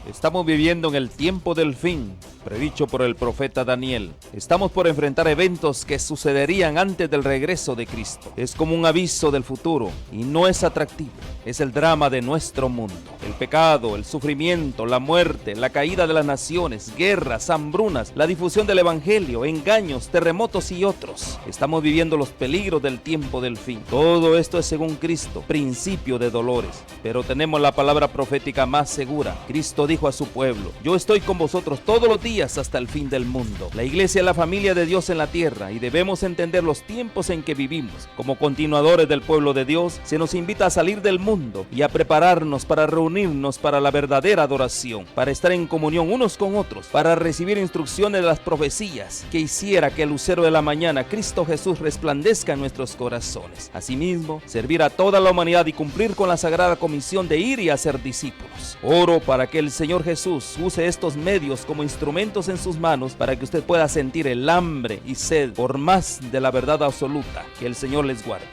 Estamos viviendo en el tiempo del fin, predicho por el profeta Daniel. Estamos por enfrentar eventos que sucederían antes del regreso de Cristo. Es como un aviso del futuro y no es atractivo. Es el drama de nuestro mundo. El pecado, el sufrimiento, la muerte, la caída de las naciones, guerras, hambrunas, la difusión del evangelio, engaños, terremotos y otros. Estamos viviendo los peligros del tiempo del fin. Todo esto es según Cristo, principio de dolores. Pero tenemos la palabra profética más segura. Cristo dijo a su pueblo: yo estoy con vosotros todos los días hasta el fin del mundo. La iglesia es la familia de Dios en la tierra y debemos entender los tiempos en que vivimos. Como continuadores del pueblo de Dios, se nos invita a salir del mundo y a prepararnos para reunirnos para la verdadera adoración, para estar en comunión unos con otros, para recibir instrucciones de las profecías que hiciera que el lucero de la mañana, Cristo Jesús, resplandezca en nuestros corazones. Asimismo, servir a toda la humanidad y cumplir con la sagrada comisión de ir y hacer discípulos. Oro para que el Señor Jesús use estos medios como instrumentos en sus manos para que usted pueda sentir el hambre y sed por más de la verdad absoluta. Que el Señor les guarde.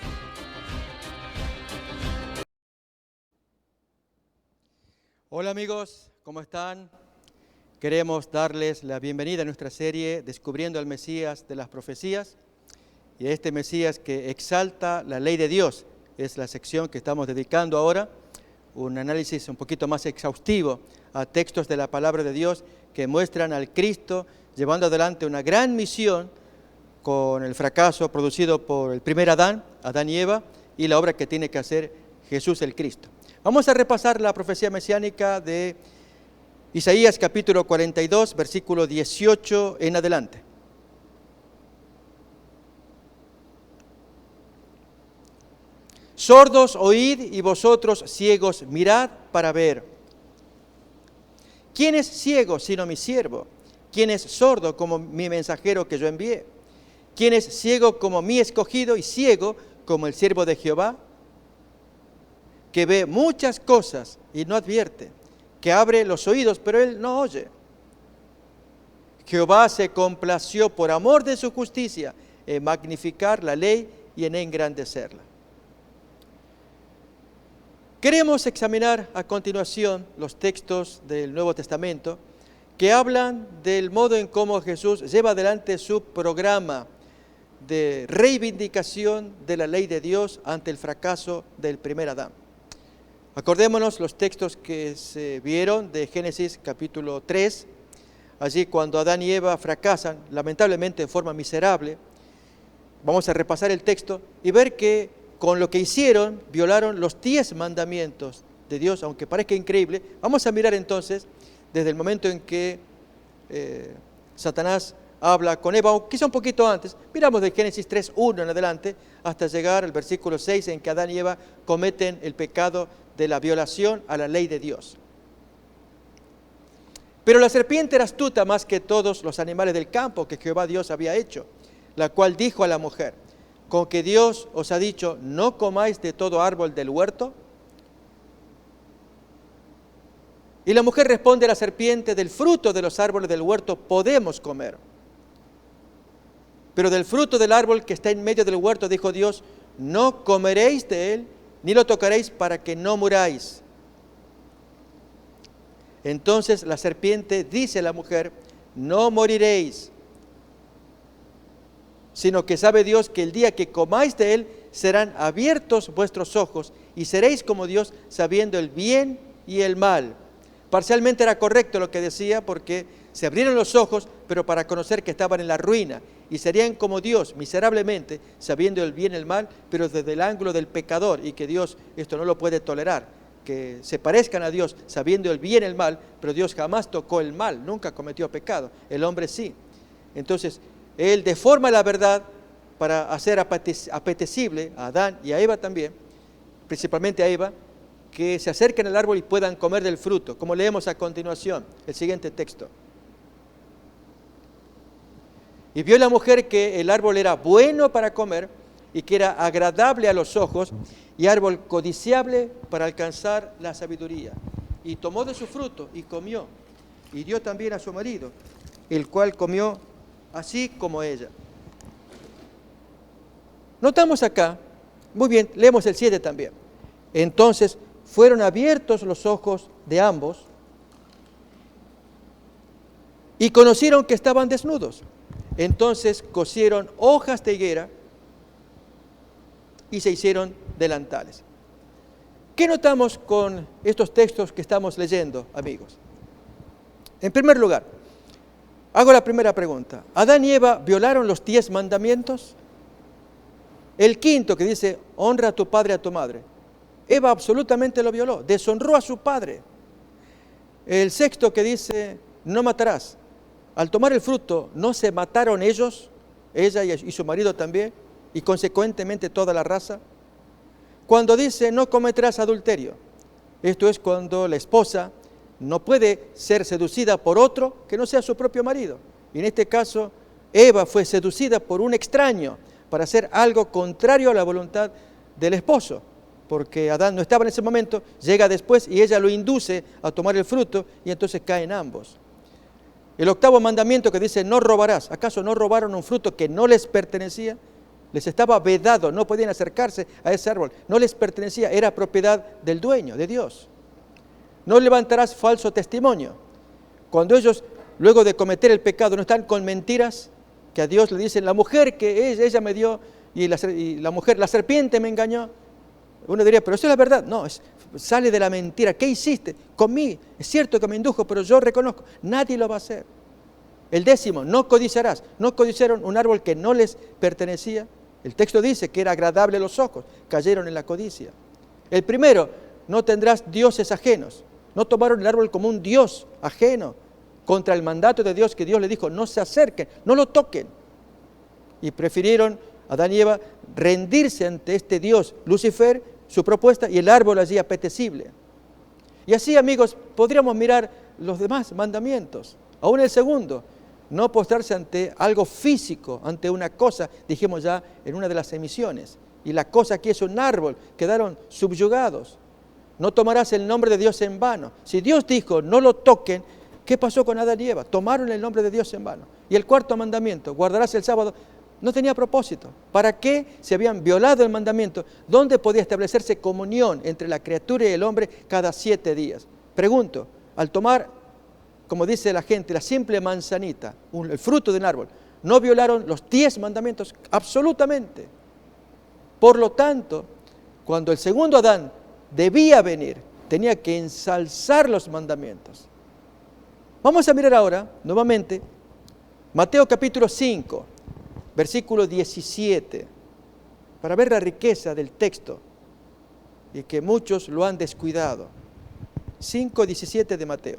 Hola amigos, ¿cómo están? Queremos darles la bienvenida a nuestra serie Descubriendo al Mesías de las Profecías, y a este Mesías que exalta la ley de Dios. Es la sección que estamos dedicando ahora, un análisis un poquito más exhaustivo a textos de la palabra de Dios que muestran al Cristo llevando adelante una gran misión con el fracaso producido por el primer Adán y Eva, y la obra que tiene que hacer Jesús el Cristo. Vamos a repasar la profecía mesiánica de Isaías capítulo 42, versículo 18 en adelante. Sordos, oíd, y vosotros ciegos, mirad para ver. ¿Quién es ciego sino mi siervo? ¿Quién es sordo como mi mensajero que yo envié? ¿Quién es ciego como mi escogido y ciego como el siervo de Jehová? Que ve muchas cosas y no advierte, que abre los oídos, pero él no oye. Jehová se complació por amor de su justicia en magnificar la ley y en engrandecerla. Queremos examinar a continuación los textos del Nuevo Testamento que hablan del modo en cómo Jesús lleva adelante su programa de reivindicación de la ley de Dios ante el fracaso del primer Adán. Acordémonos los textos que se vieron de Génesis capítulo 3, allí cuando Adán y Eva fracasan, lamentablemente en forma miserable. Vamos a repasar el texto y ver que con lo que hicieron, violaron los 10 mandamientos de Dios, aunque parezca increíble. Vamos a mirar entonces, desde el momento en que Satanás habla con Eva, o quizá un poquito antes, miramos de Génesis 3:1 en adelante, hasta llegar al versículo 6, en que Adán y Eva cometen el pecado de la violación a la ley de Dios. Pero la serpiente era astuta más que todos los animales del campo que Jehová Dios había hecho, la cual dijo a la mujer: ¿con que Dios os ha dicho, no comáis de todo árbol del huerto? Y la mujer responde a la serpiente: del fruto de los árboles del huerto podemos comer. Pero del fruto del árbol que está en medio del huerto, dijo Dios, no comeréis de él, ni lo tocaréis para que no muráis. Entonces la serpiente dice a la mujer: no moriréis, sino que sabe Dios que el día que comáis de él serán abiertos vuestros ojos y seréis como Dios, sabiendo el bien y el mal. Parcialmente era correcto lo que decía, porque se abrieron los ojos, pero para conocer que estaban en la ruina, y serían como Dios miserablemente, sabiendo el bien y el mal, pero desde el ángulo del pecador, y que Dios esto no lo puede tolerar, que se parezcan a Dios sabiendo el bien y el mal, pero Dios jamás tocó el mal, nunca cometió pecado, el hombre sí. Entonces, Él deforma la verdad para hacer apetecible a Adán y a Eva también, principalmente a Eva, que se acerquen al árbol y puedan comer del fruto, como leemos a continuación, el siguiente texto. Y vio la mujer que el árbol era bueno para comer y que era agradable a los ojos y árbol codiciable para alcanzar la sabiduría. Y tomó de su fruto y comió, y dio también a su marido, el cual comió así como ella. Notamos acá, muy bien, leemos el 7 también. Entonces fueron abiertos los ojos de ambos y conocieron que estaban desnudos. Entonces cosieron hojas de higuera y se hicieron delantales. ¿Qué notamos con estos textos que estamos leyendo, amigos? En primer lugar, hago la primera pregunta. ¿Adán y Eva violaron los 10 mandamientos? El quinto que dice, honra a tu padre y a tu madre. Eva absolutamente lo violó, deshonró a su padre. El sexto que dice, no matarás. Al tomar el fruto, ¿no se mataron ellos, ella y su marido también, y consecuentemente toda la raza? Cuando dice, no cometerás adulterio, esto es cuando la esposa no puede ser seducida por otro que no sea su propio marido. Y en este caso, Eva fue seducida por un extraño para hacer algo contrario a la voluntad del esposo, porque Adán no estaba en ese momento, llega después y ella lo induce a tomar el fruto y entonces caen ambos. El octavo mandamiento que dice, no robarás. ¿Acaso no robaron un fruto que no les pertenecía? Les estaba vedado, no podían acercarse a ese árbol, no les pertenecía, era propiedad del dueño, de Dios. No levantarás falso testimonio. Cuando ellos, luego de cometer el pecado, no están con mentiras, que a Dios le dicen, la mujer que ella me dio, y la mujer, la serpiente me engañó. Uno diría, pero eso es la verdad. No, sale de la mentira. ¿Qué hiciste? Comí. Es cierto que me indujo, pero yo reconozco, nadie lo va a hacer. El décimo, no codiciarás. No codiciaron un árbol que no les pertenecía. El texto dice que era agradable a los ojos, cayeron en la codicia. El primero, no tendrás dioses ajenos. No tomaron el árbol como un dios ajeno contra el mandato de Dios, que Dios le dijo, no se acerquen, no lo toquen. Y prefirieron, Adán y Eva, rendirse ante este dios Lucifer, su propuesta, y el árbol allí apetecible. Y así, amigos, podríamos mirar los demás mandamientos. Aún el segundo, no postrarse ante algo físico, ante una cosa, dijimos ya en una de las emisiones. Y la cosa aquí es un árbol, quedaron subyugados. No tomarás el nombre de Dios en vano. Si Dios dijo, no lo toquen, ¿qué pasó con Adán y Eva? Tomaron el nombre de Dios en vano. Y el cuarto mandamiento, guardarás el sábado, no tenía propósito. ¿Para qué se habían violado el mandamiento? ¿Dónde podía establecerse comunión entre la criatura y el hombre cada 7 días? Pregunto, al tomar, como dice la gente, la simple manzanita, el fruto de un árbol, ¿no violaron los 10 mandamientos? Absolutamente. Por lo tanto, cuando el segundo Adán debía venir, tenía que ensalzar los mandamientos. Vamos a mirar ahora, nuevamente, Mateo capítulo 5, versículo 17, para ver la riqueza del texto y que muchos lo han descuidado. 5:17 de Mateo.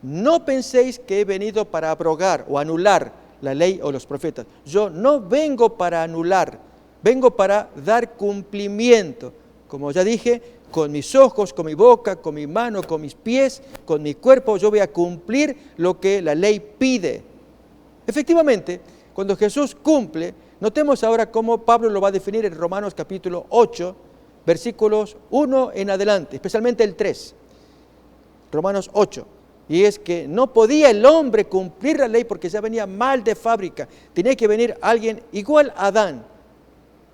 No penséis que he venido para abrogar o anular la ley o los profetas. Yo no vengo para anular, vengo para dar cumplimiento. Como ya dije, con mis ojos, con mi boca, con mi mano, con mis pies, con mi cuerpo, yo voy a cumplir lo que la ley pide. Efectivamente, cuando Jesús cumple, notemos ahora cómo Pablo lo va a definir en Romanos capítulo 8, versículos 1 en adelante, especialmente el 3. Romanos 8. Y es que no podía el hombre cumplir la ley porque ya venía mal de fábrica. Tenía que venir alguien igual a Adán.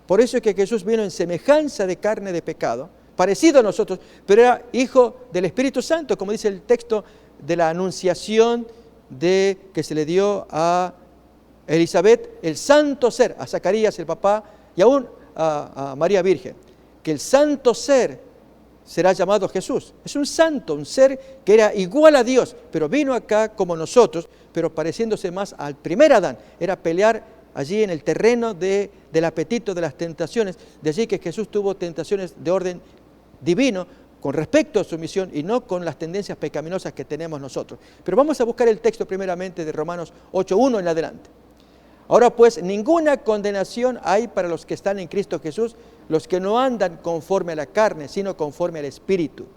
Por eso es que Jesús vino en semejanza de carne de pecado, parecido a nosotros, pero era hijo del Espíritu Santo, como dice el texto de la anunciación que se le dio a Elizabeth, el santo ser, a Zacarías el papá y aún a María Virgen, que el santo ser será llamado Jesús. Es un santo, un ser que era igual a Dios, pero vino acá como nosotros, pero pareciéndose más al primer Adán. Era pelear allí en el terreno del apetito, de las tentaciones. De allí que Jesús tuvo tentaciones de orden divino con respecto a su misión y no con las tendencias pecaminosas que tenemos nosotros. Pero vamos a buscar el texto primeramente de Romanos 8:1 en adelante. Ahora pues, ninguna condenación hay para los que están en Cristo Jesús, los que no andan conforme a la carne, sino conforme al Espíritu.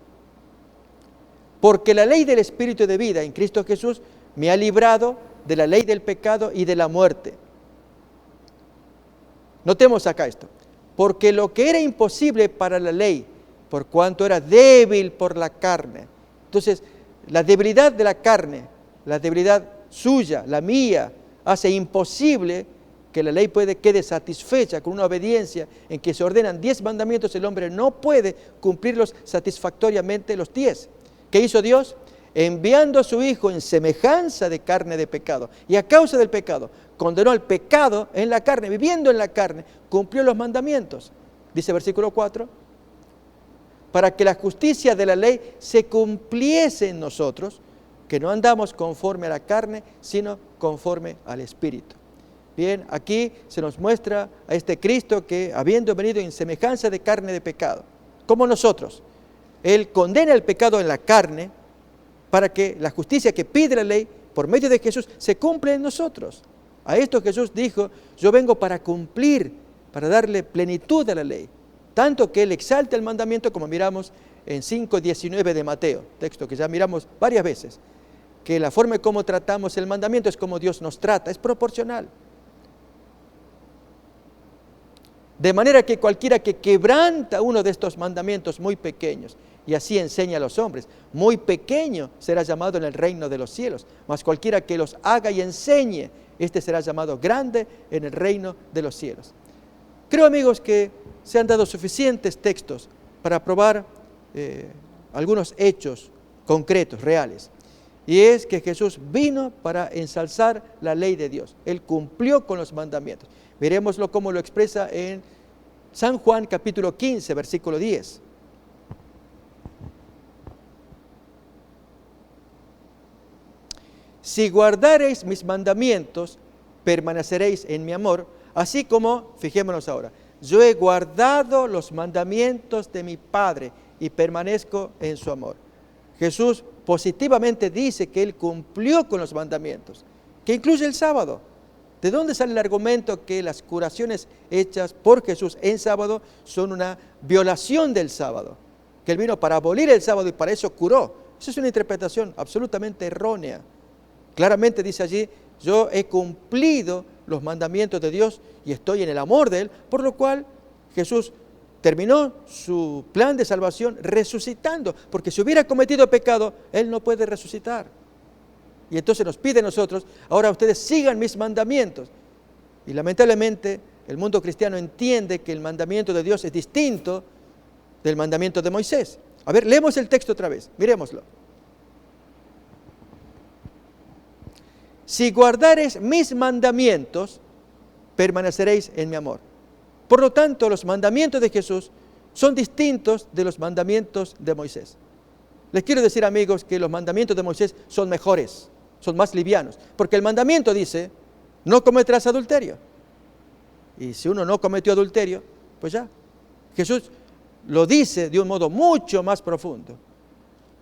Porque la ley del Espíritu de vida en Cristo Jesús me ha librado de la ley del pecado y de la muerte. Notemos acá esto. Porque lo que era imposible para la ley, por cuanto era débil por la carne. Entonces, la debilidad de la carne, la debilidad suya, la mía, hace imposible que la ley quede satisfecha con una obediencia en que se ordenan 10 mandamientos. El hombre no puede cumplirlos satisfactoriamente los 10. ¿Qué hizo Dios? enviando a su Hijo en semejanza de carne de pecado, y a causa del pecado, condenó al pecado en la carne, viviendo en la carne, cumplió los mandamientos. Dice versículo 4, para que la justicia de la ley se cumpliese en nosotros, que no andamos conforme a la carne, sino conforme al Espíritu. Bien, aquí se nos muestra a este Cristo que, habiendo venido en semejanza de carne de pecado, como nosotros, Él condena el pecado en la carne para que la justicia que pide la ley por medio de Jesús se cumpla en nosotros. A esto Jesús dijo, yo vengo para cumplir, para darle plenitud a la ley. Tanto que Él exalta el mandamiento, como miramos en 5:19 de Mateo, texto que ya miramos varias veces, que la forma en cómo tratamos el mandamiento es como Dios nos trata, es proporcional. De manera que cualquiera que quebranta uno de estos mandamientos muy pequeños, y así enseña a los hombres, muy pequeño será llamado en el reino de los cielos, mas cualquiera que los haga y enseñe, este será llamado grande en el reino de los cielos. Creo, amigos, que se han dado suficientes textos para probar algunos hechos concretos, reales. Y es que Jesús vino para ensalzar la ley de Dios. Él cumplió con los mandamientos. Veremoslo cómo lo expresa en San Juan capítulo 15, versículo 10. Si guardareis mis mandamientos, permaneceréis en mi amor, así como, fijémonos ahora, yo he guardado los mandamientos de mi Padre y permanezco en su amor. Jesús positivamente dice que Él cumplió con los mandamientos, que incluye el sábado. ¿De dónde sale el argumento que las curaciones hechas por Jesús en sábado son una violación del sábado? Que Él vino para abolir el sábado y para eso curó. Esa es una interpretación absolutamente errónea. Claramente dice allí, yo he cumplido los mandamientos de Dios y estoy en el amor de Él, por lo cual Jesús terminó su plan de salvación resucitando, porque si hubiera cometido pecado, Él no puede resucitar. Y entonces nos pide a nosotros, ahora ustedes sigan mis mandamientos. Y lamentablemente el mundo cristiano entiende que el mandamiento de Dios es distinto del mandamiento de Moisés. A ver, leemos el texto otra vez, miremoslo. Si guardareis mis mandamientos, permaneceréis en mi amor. Por lo tanto, los mandamientos de Jesús son distintos de los mandamientos de Moisés. Les quiero decir, amigos, que los mandamientos de Moisés son mejores, son más livianos, porque el mandamiento dice, no cometerás adulterio. Y si uno no cometió adulterio, pues ya. Jesús lo dice de un modo mucho más profundo.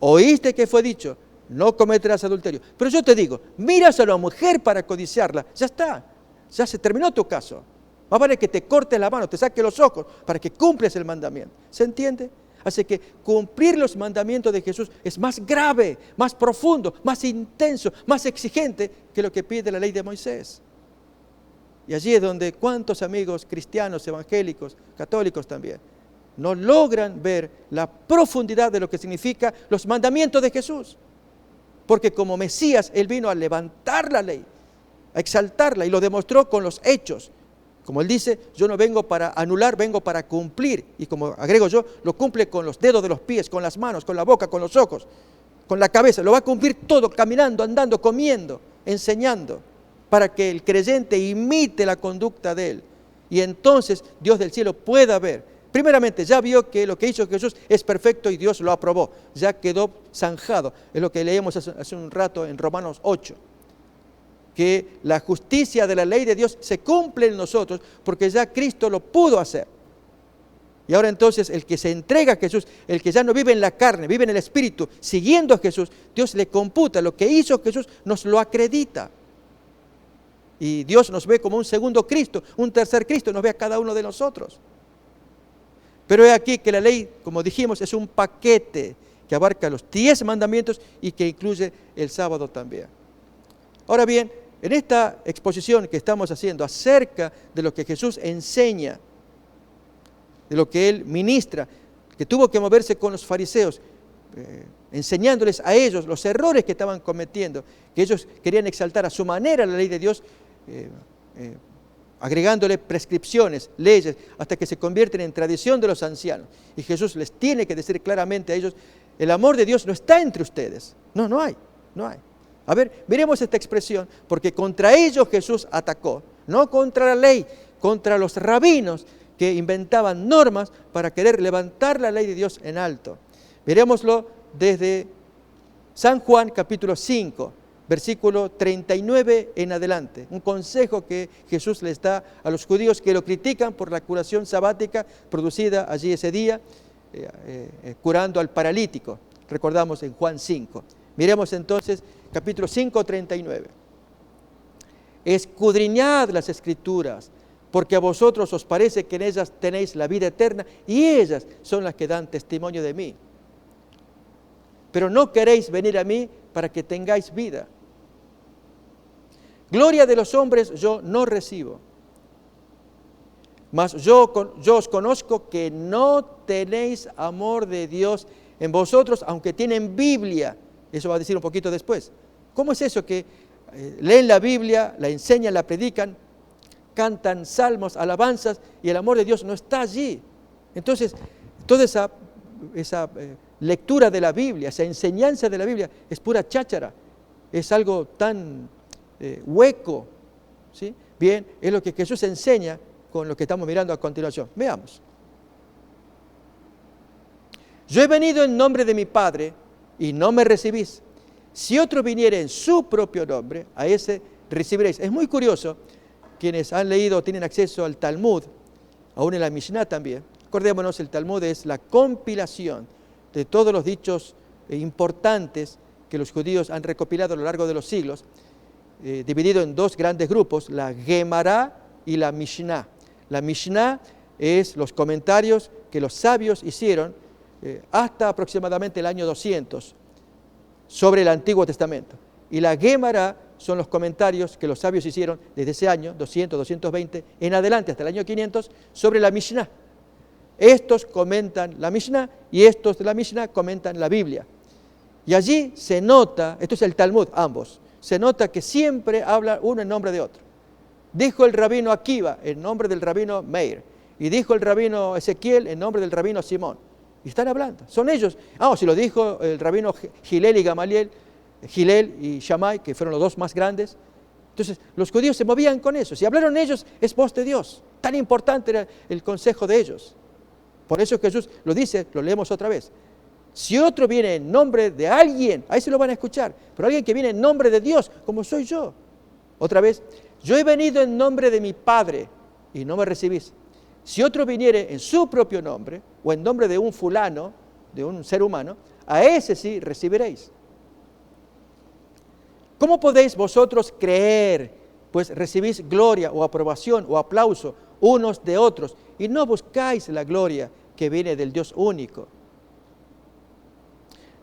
Oíste que fue dicho, no cometerás adulterio. Pero yo te digo, miras a la mujer para codiciarla, ya está, ya se terminó tu caso. Más vale que te cortes la mano, te saque los ojos para que cumples el mandamiento. ¿Se entiende? Así que cumplir los mandamientos de Jesús es más grave, más profundo, más intenso, más exigente que lo que pide la ley de Moisés. Y allí es donde cuántos amigos cristianos, evangélicos, católicos también, no logran ver la profundidad de lo que significa los mandamientos de Jesús. Porque como Mesías, Él vino a levantar la ley, a exaltarla, y lo demostró con los hechos. Como Él dice, yo no vengo para anular, vengo para cumplir. Y como agrego yo, lo cumple con los dedos de los pies, con las manos, con la boca, con los ojos, con la cabeza. Lo va a cumplir todo, caminando, andando, comiendo, enseñando, para que el creyente imite la conducta de Él. Y entonces Dios del cielo pueda ver. Primeramente, ya vio que lo que hizo Jesús es perfecto y Dios lo aprobó. Ya quedó zanjado. Es lo que leemos hace un rato en Romanos 8. Que la justicia de la ley de Dios se cumple en nosotros porque ya Cristo lo pudo hacer. Y ahora entonces el que se entrega a Jesús, el que ya no vive en la carne, vive en el Espíritu, siguiendo a Jesús, Dios le computa. Lo que hizo Jesús nos lo acredita. Y Dios nos ve como un segundo Cristo, un tercer Cristo, nos ve a cada uno de nosotros. Pero he aquí que la ley, como dijimos, es un paquete que abarca los 10 mandamientos y que incluye el sábado también. Ahora bien, en esta exposición que estamos haciendo acerca de lo que Jesús enseña, de lo que Él ministra, que tuvo que moverse con los fariseos, enseñándoles a ellos los errores que estaban cometiendo, que ellos querían exaltar a su manera la ley de Dios, agregándole prescripciones, leyes, hasta que se convierten en tradición de los ancianos. Y Jesús les tiene que decir claramente a ellos, el amor de Dios no está entre ustedes. No hay. A ver, miremos esta expresión, porque contra ellos Jesús atacó, no contra la ley, contra los rabinos que inventaban normas para querer levantar la ley de Dios en alto. Miremoslo desde San Juan capítulo 5, versículo 39 en adelante. Un consejo que Jesús les da a los judíos que lo critican por la curación sabática producida allí ese día, curando al paralítico. Recordamos en Juan 5. Miremos entonces capítulo 5, 39. Escudriñad las Escrituras, porque a vosotros os parece que en ellas tenéis la vida eterna, y ellas son las que dan testimonio de mí. Pero no queréis venir a mí para que tengáis vida. Gloria de los hombres yo no recibo, mas yo os conozco que no tenéis amor de Dios en vosotros, aunque tienen Biblia. Eso va a decir un poquito después. ¿Cómo es eso que leen la Biblia, la enseñan, la predican, cantan salmos, alabanzas, y el amor de Dios no está allí? Entonces, toda esa lectura de la Biblia, esa enseñanza de la Biblia, es pura cháchara, es algo tan hueco, ¿sí? Bien, es lo que Jesús enseña con lo que estamos mirando a continuación. Veamos. Yo he venido en nombre de mi Padre y no me recibís. Si otro viniere en su propio nombre, a ese recibiréis. Es muy curioso, quienes han leído o tienen acceso al Talmud, aún en la Mishnah también. Acordémonos, el Talmud es la compilación de todos los dichos importantes que los judíos han recopilado a lo largo de los siglos, dividido en dos grandes grupos, la Gemara y la Mishnah. La Mishnah es los comentarios que los sabios hicieron hasta aproximadamente el año 200 sobre el Antiguo Testamento. Y la Gemara son los comentarios que los sabios hicieron desde ese año 200, 220 en adelante hasta el año 500 sobre la Mishnah. Estos comentan la Mishnah y estos de la Mishnah comentan la Biblia. Y allí se nota, esto es el Talmud, ambos, se nota que siempre habla uno en nombre de otro. Dijo el rabino Akiva en nombre del rabino Meir, y dijo el rabino Ezequiel en nombre del rabino Simón. Y están hablando, son ellos. Si lo dijo el rabino Gilel y Gamaliel, Gilel y Shammai, que fueron los dos más grandes. Entonces los judíos se movían con eso. Si hablaron ellos, es voz de Dios. Tan importante era el consejo de ellos. Por eso Jesús lo dice, lo leemos otra vez. Si otro viene en nombre de alguien, ahí se lo van a escuchar. Pero alguien que viene en nombre de Dios, como soy yo. Otra vez, yo he venido en nombre de mi Padre y no me recibís. Si otro viniere en su propio nombre, o en nombre de un fulano, de un ser humano, a ese sí recibiréis. ¿Cómo podéis vosotros creer? Pues recibís gloria o aprobación o aplauso unos de otros, y no buscáis la gloria que viene del Dios único.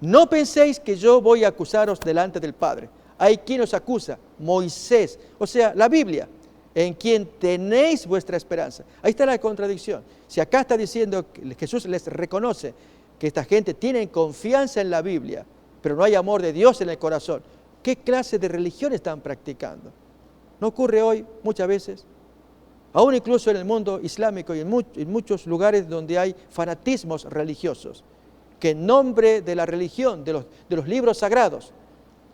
No penséis que yo voy a acusaros delante del Padre. Hay quien os acusa, Moisés, o sea, la Biblia, en quien tenéis vuestra esperanza. Ahí está la contradicción. Si acá está diciendo que Jesús les reconoce que esta gente tiene confianza en la Biblia, pero no hay amor de Dios en el corazón, ¿qué clase de religión están practicando? ¿No ocurre hoy muchas veces? Aún incluso en el mundo islámico y en muchos lugares donde hay fanatismos religiosos, que en nombre de la religión, de los libros sagrados,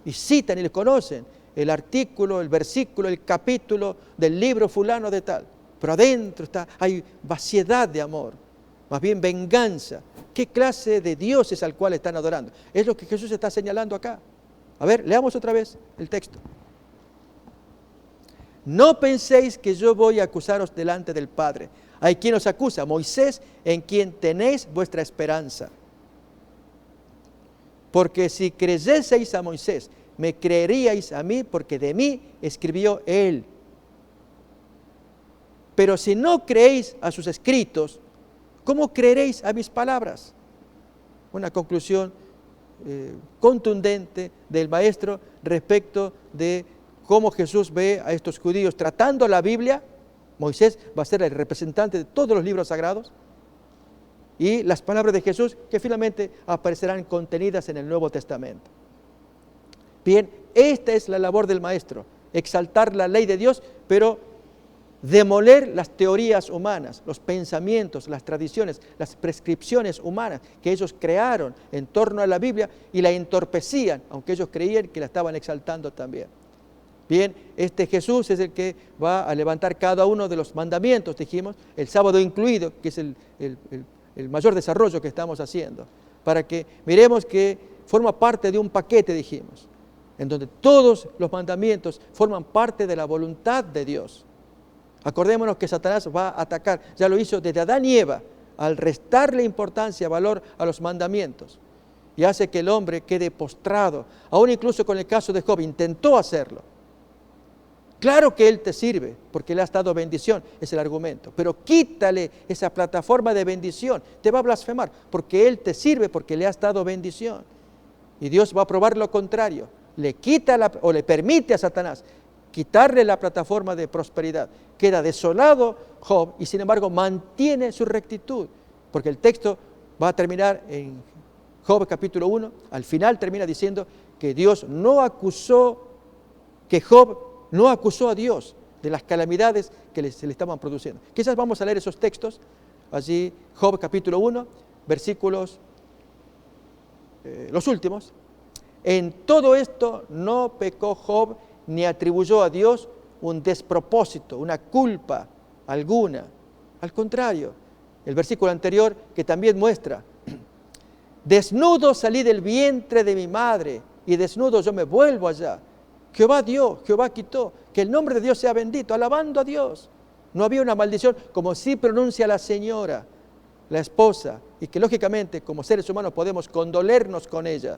y citan y les conocen el artículo, el versículo, el capítulo del libro fulano de tal, pero adentro hay vaciedad de amor, más bien venganza. ¿Qué clase de Dios es al cual están adorando? Es lo que Jesús está señalando acá. A ver, leamos otra vez el texto. No penséis que yo voy a acusaros delante del Padre. Hay quien os acusa, Moisés, en quien tenéis vuestra esperanza. Porque si creyeseis a Moisés, me creeríais a mí, porque de mí escribió él. Pero si no creéis a sus escritos, ¿cómo creeréis a mis palabras? Una conclusión contundente del maestro respecto de cómo Jesús ve a estos judíos tratando la Biblia. Moisés va a ser el representante de todos los libros sagrados, y las palabras de Jesús que finalmente aparecerán contenidas en el Nuevo Testamento. Bien, esta es la labor del maestro, exaltar la ley de Dios, pero demoler las teorías humanas, los pensamientos, las tradiciones, las prescripciones humanas que ellos crearon en torno a la Biblia y la entorpecían, aunque ellos creían que la estaban exaltando también. Bien, este Jesús es el que va a levantar cada uno de los mandamientos, dijimos, el sábado incluido, que es el mayor desarrollo que estamos haciendo, para que miremos que forma parte de un paquete, dijimos, en donde todos los mandamientos forman parte de la voluntad de Dios. Acordémonos que Satanás va a atacar, ya lo hizo desde Adán y Eva, al restarle importancia, valor a los mandamientos, y hace que el hombre quede postrado, aún incluso con el caso de Job, intentó hacerlo. Claro que Él te sirve, porque le has dado bendición, es el argumento, pero quítale esa plataforma de bendición, te va a blasfemar, porque Él te sirve, porque le has dado bendición. Y Dios va a probar lo contrario, le quita o le permite a Satanás quitarle la plataforma de prosperidad. Queda desolado Job y sin embargo mantiene su rectitud, porque el texto va a terminar en Job capítulo 1, al final termina diciendo que Job no acusó a Dios de las calamidades que se le estaban produciendo. Quizás vamos a leer esos textos, allí Job capítulo 1, versículos, los últimos. En todo esto no pecó Job ni atribuyó a Dios un despropósito, una culpa alguna. Al contrario, el versículo anterior que también muestra, desnudo salí del vientre de mi madre y desnudo yo me vuelvo allá. Jehová dio, Jehová quitó, que el nombre de Dios sea bendito, alabando a Dios. No había una maldición, como sí pronuncia la señora, la esposa, y que lógicamente como seres humanos podemos condolernos con ella.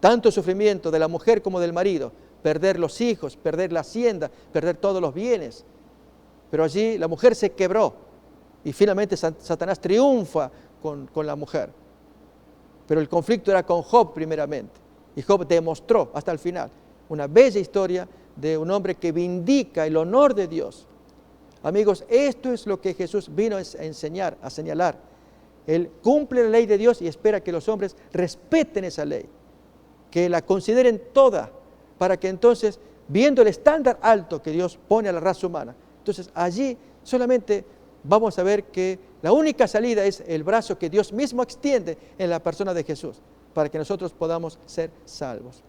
Tanto sufrimiento de la mujer como del marido, perder los hijos, perder la hacienda, perder todos los bienes. Pero allí la mujer se quebró y finalmente Satanás triunfa con la mujer. Pero el conflicto era con Job primeramente, y Job demostró hasta el final una bella historia de un hombre que vindica el honor de Dios. Amigos, esto es lo que Jesús vino a enseñar, a señalar. Él cumple la ley de Dios y espera que los hombres respeten esa ley, que la consideren toda, para que entonces, viendo el estándar alto que Dios pone a la raza humana, entonces allí solamente vamos a ver que la única salida es el brazo que Dios mismo extiende en la persona de Jesús, para que nosotros podamos ser salvos.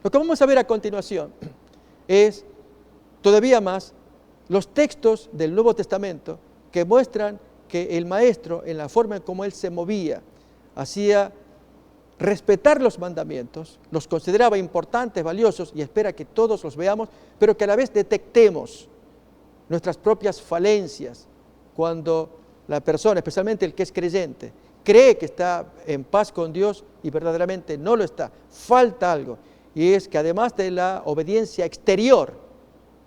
Lo que vamos a ver a continuación es todavía más los textos del Nuevo Testamento que muestran que el Maestro, en la forma en cómo Él se movía, hacía respetar los mandamientos, los consideraba importantes, valiosos, y espera que todos los veamos, pero que a la vez detectemos nuestras propias falencias cuando la persona, especialmente el que es creyente, cree que está en paz con Dios y verdaderamente no lo está, falta algo. Y es que además de la obediencia exterior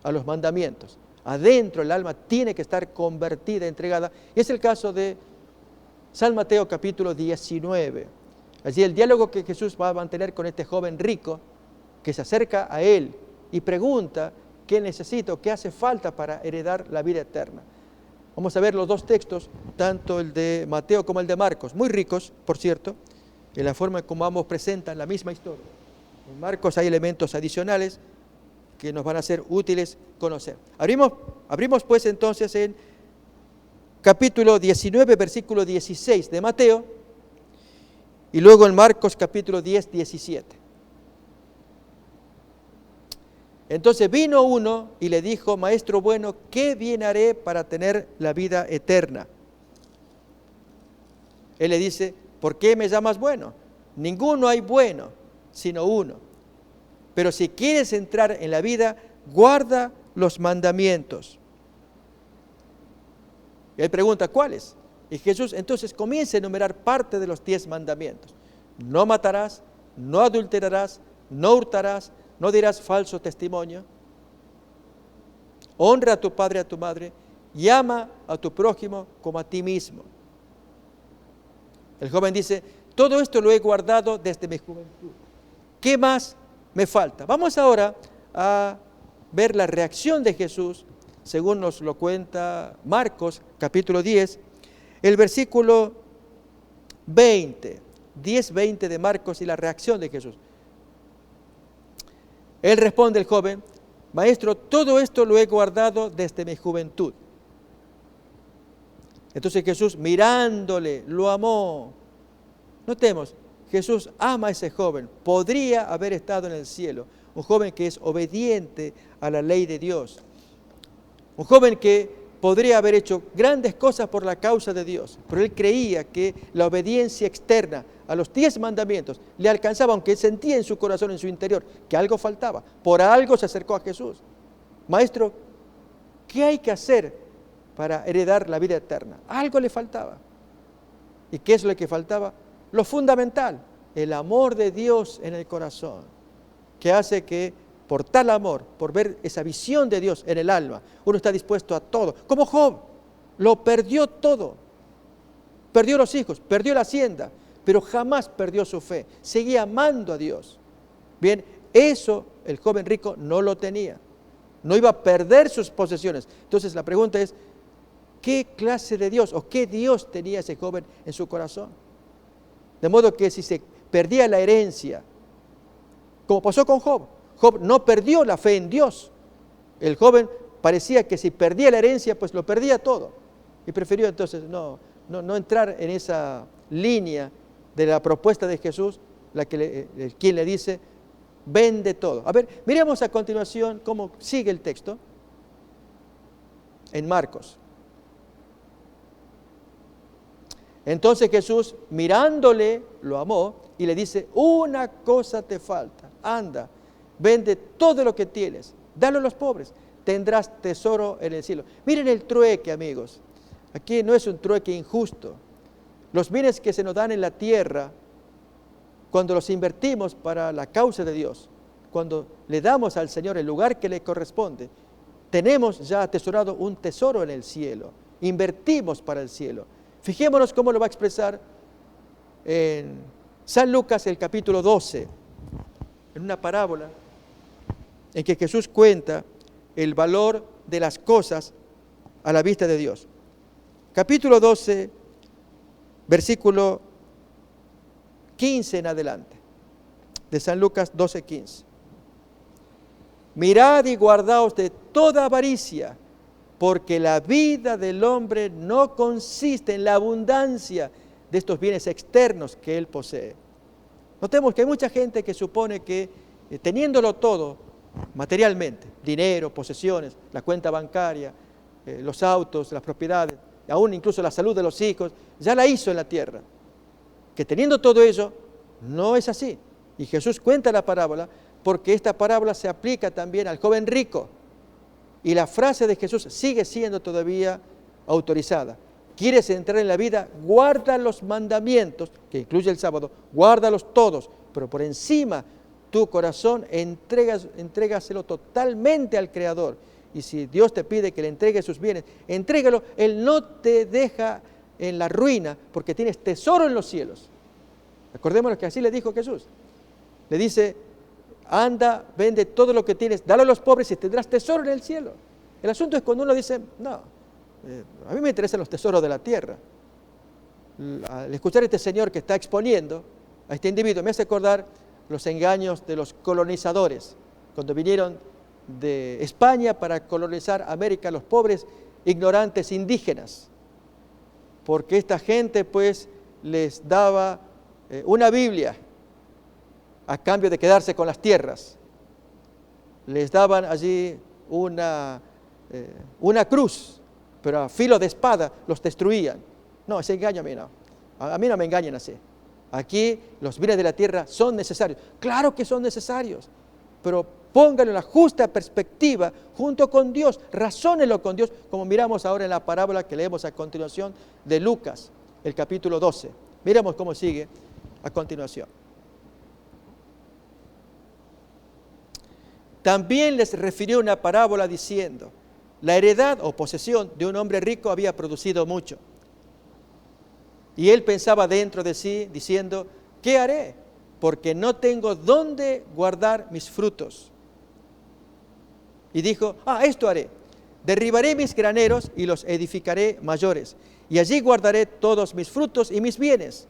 a los mandamientos, adentro el alma tiene que estar convertida, entregada. Y es el caso de San Mateo capítulo 19. Allí el diálogo que Jesús va a mantener con este joven rico que se acerca a él y pregunta qué necesita o qué hace falta para heredar la vida eterna. Vamos a ver los dos textos, tanto el de Mateo como el de Marcos, muy ricos, por cierto, en la forma en como ambos presentan la misma historia. En Marcos hay elementos adicionales que nos van a ser útiles conocer. Abrimos pues entonces en capítulo 19, versículo 16 de Mateo, y luego en Marcos capítulo 10, 17. Entonces vino uno y le dijo, Maestro bueno, ¿qué bien haré para tener la vida eterna? Él le dice, ¿por qué me llamas bueno? Ninguno hay bueno, sino uno. Pero si quieres entrar en la vida, guarda los mandamientos. Y él pregunta, ¿cuáles? Y Jesús entonces comienza a enumerar parte de los 10 mandamientos. No matarás, no adulterarás, no hurtarás, no dirás falso testimonio. Honra a tu padre y a tu madre y ama a tu prójimo como a ti mismo. El joven dice, todo esto lo he guardado desde mi juventud. ¿Qué más me falta? Vamos ahora a ver la reacción de Jesús, según nos lo cuenta Marcos, capítulo 10, el versículo 20, 10-20 de Marcos y la reacción de Jesús. Él responde, el joven, Maestro, todo esto lo he guardado desde mi juventud. Entonces Jesús, mirándole, lo amó. Notemos, Jesús ama a ese joven. Podría haber estado en el cielo. Un joven que es obediente a la ley de Dios. Un joven que podría haber hecho grandes cosas por la causa de Dios. Pero él creía que la obediencia externa a los 10 mandamientos le alcanzaba, aunque sentía en su corazón, en su interior, que algo faltaba. Por algo se acercó a Jesús. Maestro, ¿qué hay que hacer para heredar la vida eterna? Algo le faltaba. ¿Y qué es lo que faltaba? Lo fundamental, el amor de Dios en el corazón, que hace que por tal amor, por ver esa visión de Dios en el alma, uno está dispuesto a todo. Como Job, lo perdió todo. Perdió los hijos, perdió la hacienda, pero jamás perdió su fe. Seguía amando a Dios. Bien, eso el joven rico no lo tenía. No iba a perder sus posesiones. Entonces la pregunta es, ¿qué clase de Dios o qué Dios tenía ese joven en su corazón? De modo que si se perdía la herencia, como pasó con Job, Job no perdió la fe en Dios. El joven parecía que si perdía la herencia, pues lo perdía todo. Y prefirió entonces no entrar en esa línea de la propuesta de Jesús, quien le dice, vende todo. A ver, miremos a continuación cómo sigue el texto en Marcos. Entonces Jesús, mirándole, lo amó y le dice, una cosa te falta, anda, vende todo lo que tienes, dalo a los pobres, tendrás tesoro en el cielo. Miren el trueque, amigos. Aquí no es un trueque injusto. Los bienes que se nos dan en la tierra, cuando los invertimos para la causa de Dios, cuando le damos al Señor el lugar que le corresponde, tenemos ya atesorado un tesoro en el cielo, invertimos para el cielo. Fijémonos cómo lo va a expresar en San Lucas, el capítulo 12, en una parábola en que Jesús cuenta el valor de las cosas a la vista de Dios. Capítulo 12, versículo 15 en adelante, de San Lucas 12, 15. Mirad y guardaos de toda avaricia, porque la vida del hombre no consiste en la abundancia de estos bienes externos que él posee. Notemos que hay mucha gente que supone que teniéndolo todo materialmente, dinero, posesiones, la cuenta bancaria, los autos, las propiedades, aún incluso la salud de los hijos, ya la hizo en la tierra. Que teniendo todo ello, no es así. Y Jesús cuenta la parábola porque esta parábola se aplica también al joven rico. Y la frase de Jesús sigue siendo todavía autorizada. ¿Quieres entrar en la vida? Guarda los mandamientos, que incluye el sábado, guárdalos todos, pero por encima tu corazón entrégaselo totalmente al Creador. Y si Dios te pide que le entregues sus bienes, entrégalo. Él no te deja en la ruina porque tienes tesoro en los cielos. Acordémonos que así le dijo Jesús. Le dice, anda, vende todo lo que tienes, dalo a los pobres y tendrás tesoro en el cielo. El asunto es cuando uno dice, no, a mí me interesan los tesoros de la tierra. Al escuchar a este señor que está exponiendo a este individuo, me hace acordar los engaños de los colonizadores, cuando vinieron de España para colonizar América, los pobres ignorantes indígenas, porque esta gente pues les daba una Biblia a cambio de quedarse con las tierras. Les daban allí una cruz, pero a filo de espada los destruían. No, ese engaño a mí no. A mí no me engañen así. Aquí los bienes de la tierra son necesarios. Claro que son necesarios, pero pónganlo en la justa perspectiva junto con Dios. Razónenlo con Dios, como miramos ahora en la parábola que leemos a continuación de Lucas, el capítulo 12. Miremos cómo sigue a continuación. También les refirió una parábola diciendo, la heredad o posesión de un hombre rico había producido mucho. Y él pensaba dentro de sí, diciendo, ¿qué haré? Porque no tengo dónde guardar mis frutos. Y dijo, esto haré, derribaré mis graneros y los edificaré mayores, y allí guardaré todos mis frutos y mis bienes.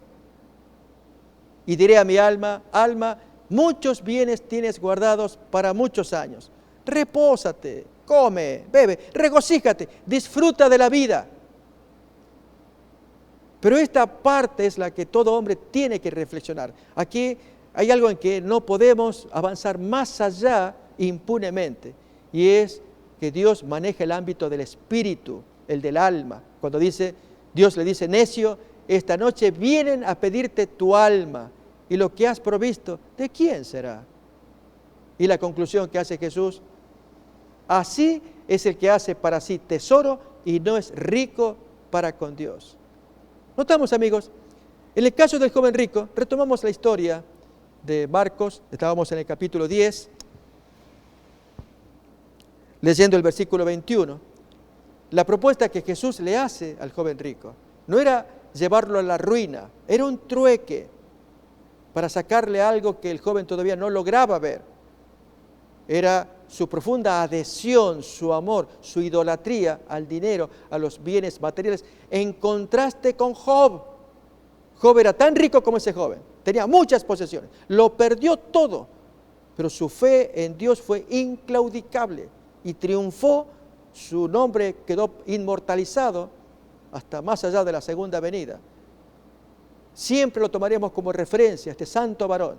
Y diré a mi alma, alma, muchos bienes tienes guardados para muchos años. repósate, come, bebe, regocíjate, disfruta de la vida. Pero esta parte es la que todo hombre tiene que reflexionar. Aquí hay algo en que no podemos avanzar más allá impunemente, y es que Dios maneja el ámbito del espíritu, el del alma. Cuando Dios le dice, necio, esta noche vienen a pedirte tu alma, y lo que has provisto, ¿de quién será? Y la conclusión que hace Jesús, así es el que hace para sí tesoro y no es rico para con Dios. Notamos, amigos, en el caso del joven rico, retomamos la historia de Marcos, estábamos en el capítulo 10, leyendo el versículo 21, la propuesta que Jesús le hace al joven rico no era llevarlo a la ruina, era un trueque para sacarle algo que el joven todavía no lograba ver. Era su profunda adhesión, su amor, su idolatría al dinero, a los bienes materiales, en contraste con Job. Job era tan rico como ese joven, tenía muchas posesiones, lo perdió todo, pero su fe en Dios fue inclaudicable y triunfó, su nombre quedó inmortalizado hasta más allá de la segunda venida. Siempre lo tomaremos como referencia, este santo varón.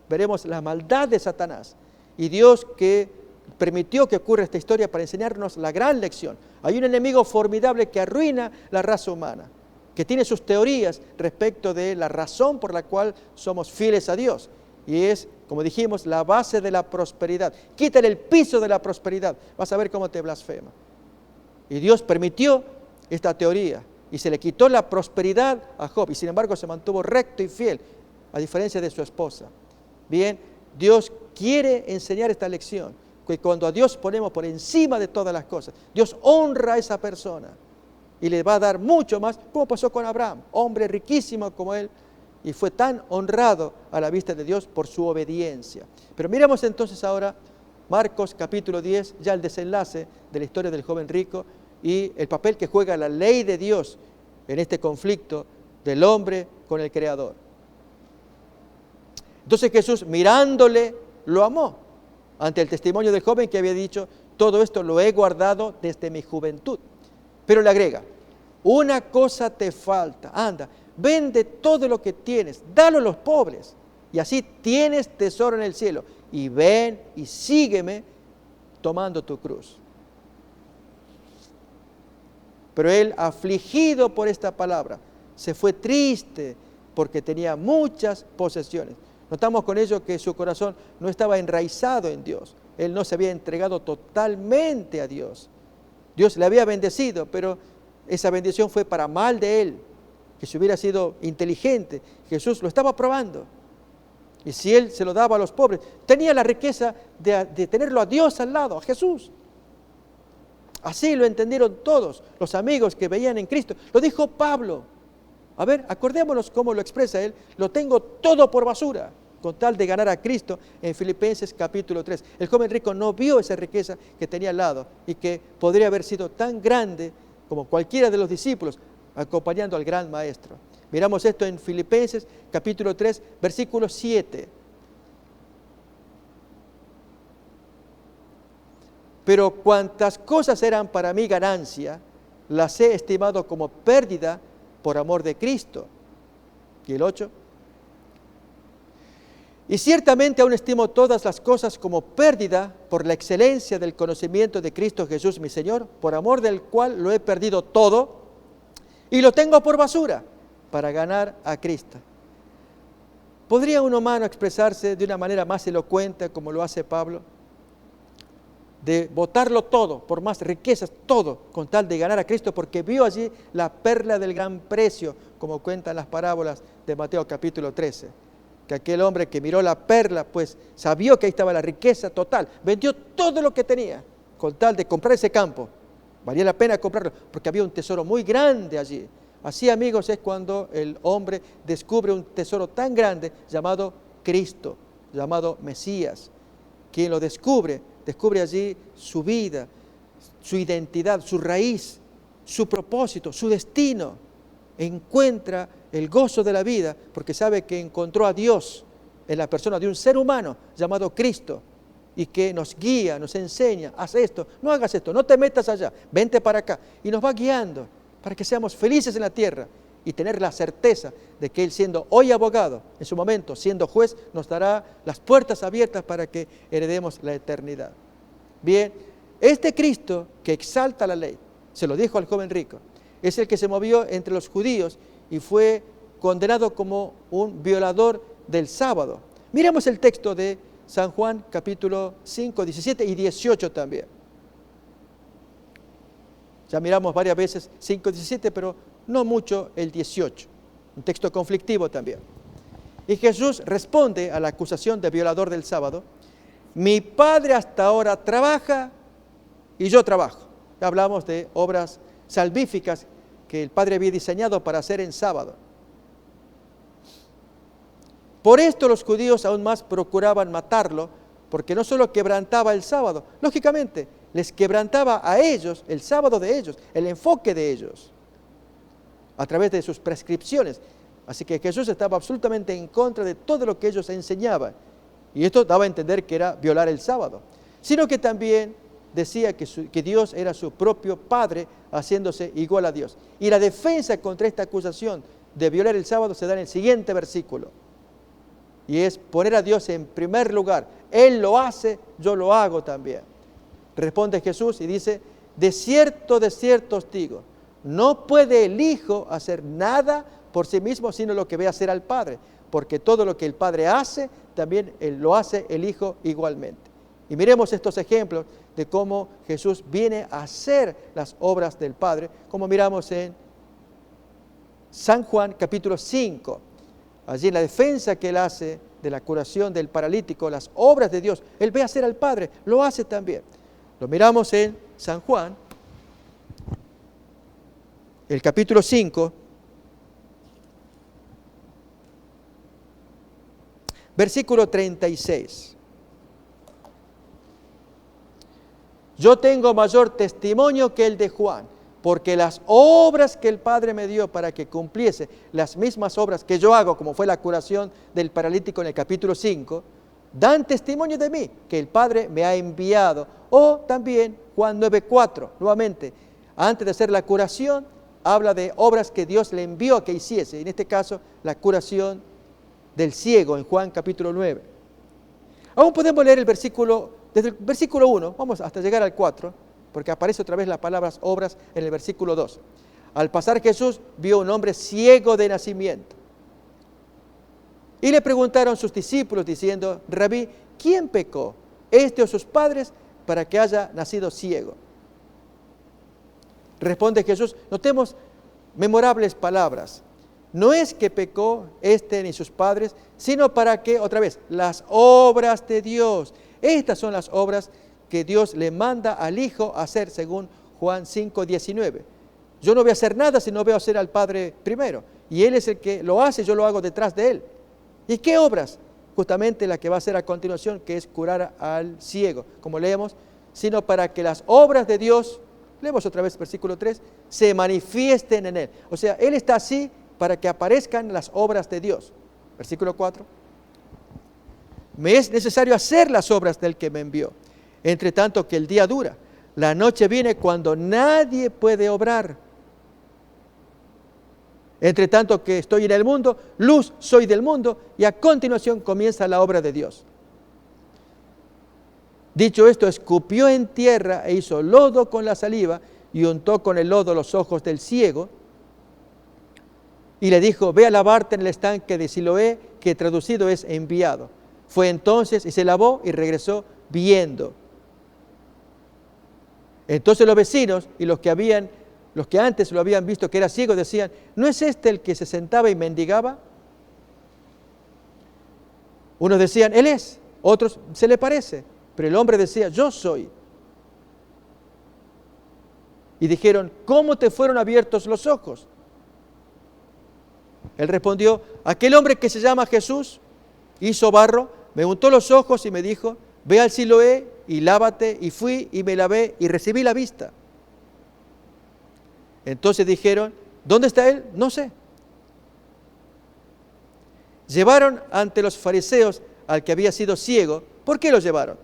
Veremos la maldad de Satanás y Dios que permitió que ocurra esta historia para enseñarnos la gran lección. Hay un enemigo formidable que arruina la raza humana, que tiene sus teorías respecto de la razón por la cual somos fieles a Dios. Y es, como dijimos, la base de la prosperidad. Quítale el piso de la prosperidad, vas a ver cómo te blasfema. Y Dios permitió esta teoría y se le quitó la prosperidad a Job, y sin embargo se mantuvo recto y fiel, a diferencia de su esposa. Bien, Dios quiere enseñar esta lección, que cuando a Dios ponemos por encima de todas las cosas, Dios honra a esa persona y le va a dar mucho más, como pasó con Abraham, hombre riquísimo como él, y fue tan honrado a la vista de Dios por su obediencia. Pero miremos entonces ahora Marcos capítulo 10, ya el desenlace de la historia del joven rico y el papel que juega la ley de Dios en este conflicto del hombre con el Creador. Entonces Jesús, mirándole, lo amó ante el testimonio del joven que había dicho, todo esto lo he guardado desde mi juventud. Pero le agrega, una cosa te falta, anda, vende todo lo que tienes, dalo a los pobres, y así tienes tesoro en el cielo, y ven y sígueme tomando tu cruz. Pero él, afligido por esta palabra, se fue triste porque tenía muchas posesiones. Notamos con ello que su corazón no estaba enraizado en Dios. Él no se había entregado totalmente a Dios. Dios le había bendecido, pero esa bendición fue para mal de él. Que si hubiera sido inteligente, Jesús lo estaba probando. Y si él se lo daba a los pobres, tenía la riqueza de tenerlo a Dios al lado, a Jesús. Así lo entendieron todos los amigos que veían en Cristo. Lo dijo Pablo. A ver, acordémonos cómo lo expresa él. Lo tengo todo por basura, con tal de ganar a Cristo, en Filipenses capítulo 3. El joven rico no vio esa riqueza que tenía al lado y que podría haber sido tan grande como cualquiera de los discípulos acompañando al gran maestro. Miramos esto en Filipenses capítulo 3, versículo 7. Pero cuantas cosas eran para mí ganancia, las he estimado como pérdida por amor de Cristo. Y el 8. Y ciertamente aún estimo todas las cosas como pérdida por la excelencia del conocimiento de Cristo Jesús mi Señor, por amor del cual lo he perdido todo y lo tengo por basura para ganar a Cristo. ¿Podría un humano expresarse de una manera más elocuente como lo hace Pablo? De botarlo todo, por más riquezas, todo, con tal de ganar a Cristo, porque vio allí la perla del gran precio, como cuentan las parábolas de Mateo capítulo 13. Que aquel hombre que miró la perla, pues sabía que ahí estaba la riqueza total, vendió todo lo que tenía, con tal de comprar ese campo. Valía la pena comprarlo, porque había un tesoro muy grande allí. Así, amigos, es cuando el hombre descubre un tesoro tan grande llamado Cristo, llamado Mesías. Quien lo descubre allí su vida, su identidad, su raíz, su propósito, su destino. Encuentra el gozo de la vida porque sabe que encontró a Dios en la persona de un ser humano llamado Cristo. y que nos guía, nos enseña, haz esto, no hagas esto, no te metas allá, vente para acá. Y nos va guiando para que seamos felices en la tierra y tener la certeza de que Él, siendo hoy abogado, en su momento siendo juez, nos dará las puertas abiertas para que heredemos la eternidad. Bien, este Cristo que exalta la ley, se lo dijo al joven rico, es el que se movió entre los judíos y fue condenado como un violador del sábado. Miremos el texto de San Juan, capítulo 5, 17 y 18 también. Ya miramos varias veces 5, 17, pero no mucho el 18. Un texto conflictivo también. Y Jesús responde a la acusación de violador del sábado: mi Padre hasta ahora trabaja y yo trabajo. Ya hablamos de obras salvíficas que el Padre había diseñado para hacer en sábado. Por esto los judíos aún más procuraban matarlo, porque no solo quebrantaba el sábado, lógicamente, les quebrantaba a ellos, el sábado de ellos, el enfoque de ellos, a través de sus prescripciones. Así que Jesús estaba absolutamente en contra de todo lo que ellos enseñaban. Y esto daba a entender que era violar el sábado. Sino que también decía que Dios era su propio Padre, haciéndose igual a Dios. Y la defensa contra esta acusación de violar el sábado se da en el siguiente versículo. Y es poner a Dios en primer lugar. Él lo hace, yo lo hago también. Responde Jesús y dice: de cierto os digo, no puede el Hijo hacer nada por sí mismo, sino lo que ve hacer al Padre. Porque todo lo que el Padre hace, también lo hace el Hijo igualmente. Y miremos estos ejemplos de cómo Jesús viene a hacer las obras del Padre, como miramos en San Juan capítulo 5. Allí en la defensa que Él hace de la curación del paralítico, las obras de Dios, Él ve hacer al Padre, lo hace también. Lo miramos en San Juan, el capítulo 5, versículo 36. Yo tengo mayor testimonio que el de Juan, porque las obras que el Padre me dio para que cumpliese, las mismas obras que yo hago, como fue la curación del paralítico en el capítulo 5, dan testimonio de mí, que el Padre me ha enviado. O también Juan 9:4, nuevamente, antes de hacer la curación, habla de obras que Dios le envió a que hiciese. En este caso, la curación del ciego en Juan capítulo 9. Aún podemos leer el versículo, desde el versículo 1, vamos hasta llegar al 4, porque aparece otra vez la palabra obras en el versículo 2. Al pasar Jesús vio un hombre ciego de nacimiento. Y le preguntaron sus discípulos diciendo: Rabí, ¿quién pecó, este o sus padres, para que haya nacido ciego? Responde Jesús, notemos memorables palabras. No es que pecó este ni sus padres, sino para que, otra vez, las obras de Dios. Estas son las obras que Dios le manda al Hijo a hacer, según Juan 5:19. Yo no voy a hacer nada si no veo hacer al Padre primero. Y Él es el que lo hace, yo lo hago detrás de Él. ¿Y qué obras? Justamente la que va a hacer a continuación, que es curar al ciego, como leemos, sino para que las obras de Dios, leemos otra vez versículo 3, se manifiesten en Él. O sea, Él está así para que aparezcan las obras de Dios. Versículo 4. Me es necesario hacer las obras del que me envió. Entre tanto que el día dura, la noche viene cuando nadie puede obrar. Entre tanto que estoy en el mundo, luz soy del mundo, y a continuación comienza la obra de Dios. Dicho esto, escupió en tierra e hizo lodo con la saliva y untó con el lodo los ojos del ciego y le dijo: ve a lavarte en el estanque de Siloé, que traducido es enviado. Fue entonces y se lavó y regresó viendo. Entonces los vecinos y los que antes lo habían visto que era ciego decían: ¿no es este el que se sentaba y mendigaba? Unos decían: él es, otros: se le parece. Pero el hombre decía: yo soy. Y dijeron: ¿cómo te fueron abiertos los ojos? Él respondió: aquel hombre que se llama Jesús hizo barro, me untó los ojos y me dijo: ve al Siloé y lávate. Y fui y me lavé y recibí la vista. Entonces dijeron: ¿dónde está él? No sé. Llevaron ante los fariseos al que había sido ciego. ¿Por qué lo llevaron?